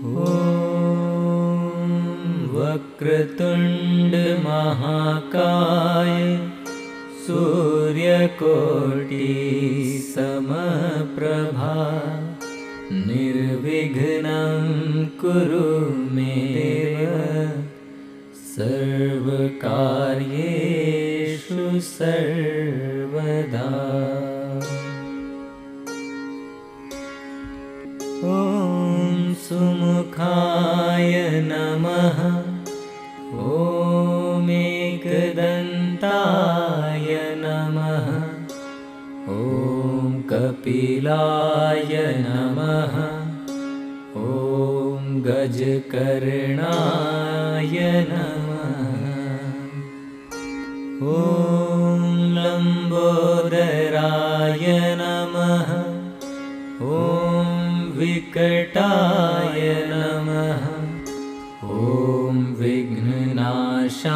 ॐ वक्रतुण्ड महाकाय सूर्यकोटि समप्रभा निर्विघ्नं कुरु मे देव सर्वकार्येषु सर्वदा। ॐ सुमुखाय नमः। ॐ एकदन्ताय नमः। ॐ कपिलाय नमः। ॐ गजकर्णाय नमः। ॐ लम्बोदराय नमः। ॐ विकटाय नमः। ॐ विघ्ननाशाय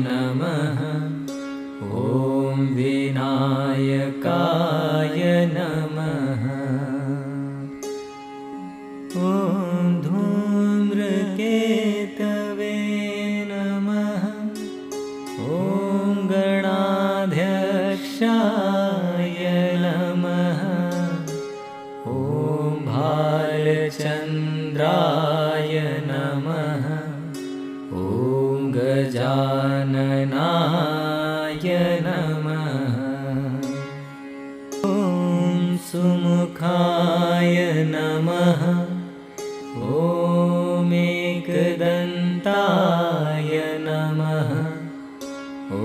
नमः। ॐ विनायकाय नमः। ॐ धूम्रकेतवे नमः। ॐ गणाध्यक्षाय नमः। ॐ भालचन्द्राय नमः। ॐ गजाननाय नमः। ॐ सुमुखाय नमः। ॐ एकदन्ताय नमः। ॐ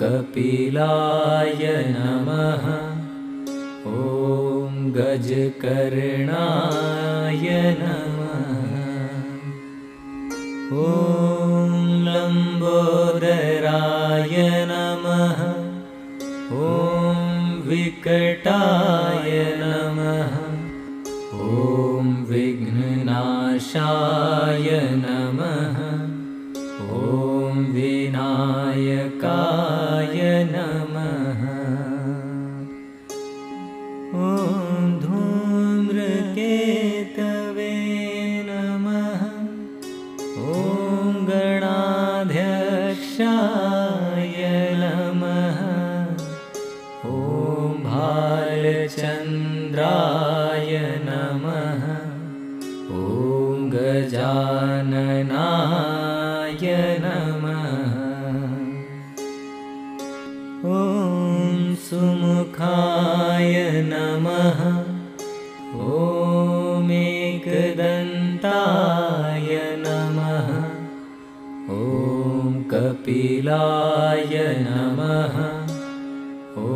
कपिलाय नमः। ॐ गजकर्णाय नमः। ॐ लम्बोदराय नमः। ॐ विकटाय नमः। ॐ विघ्ननाशाय नमः। ॐ विनायकाय नमः। ॐ धूम्रकेतवे नमः। ॐ गणाध्यक्षाय नमः। ॐ भालचन्द्राय नमः। ॐ गजाननाय नमः। ॐ सुमुखाय नमः। ॐ एकदन्ताय नमः। ॐ कपिलाय नमः। ॐ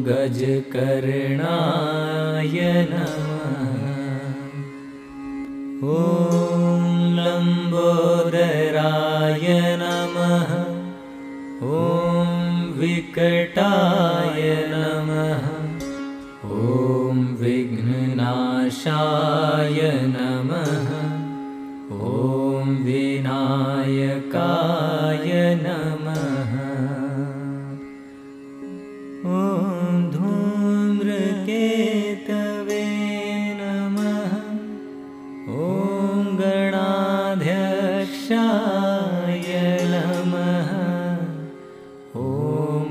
गजकर्णाय नमः। ॐ लम्बोदराय नमः। ॐ विकटाय नमः। ॐ विघ्ननाशाय नमः। ॐ विनायकाय नमः। ॐ धूम्रकेतवे नमः। ॐ गणाध्यक्षाय नमः। ॐ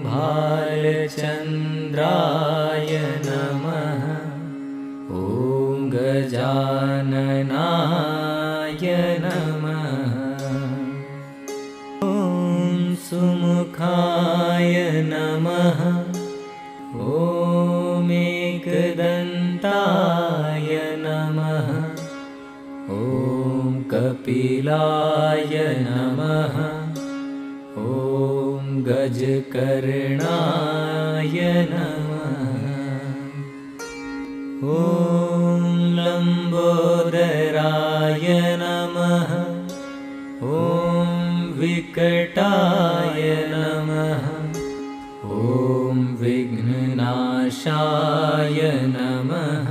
भालचन्द्राय नमः। ॐ गजाननाय नमः। ॐ सुमुखाय नमः। ॐ एकदन्ताय नमः। ॐ कपिलाय नमः। ॐ गजकर्णाय नमः। ॐ लम्बोदराय नमः। ॐ विकटाय नमः। ॐ विघ्ननाशाय नमः।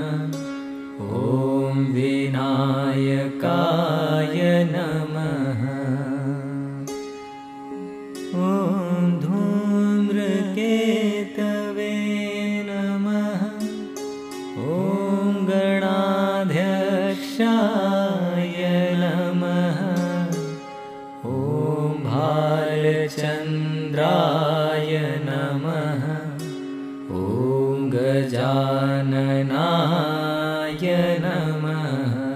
ॐ विनायकाय नमः। ॐ धूम्रकेतवे नमः। ॐ गणाध्यक्ष वृषाय नमः। ॐ भालचन्द्राय नमः। ॐ गजाननाय नमः।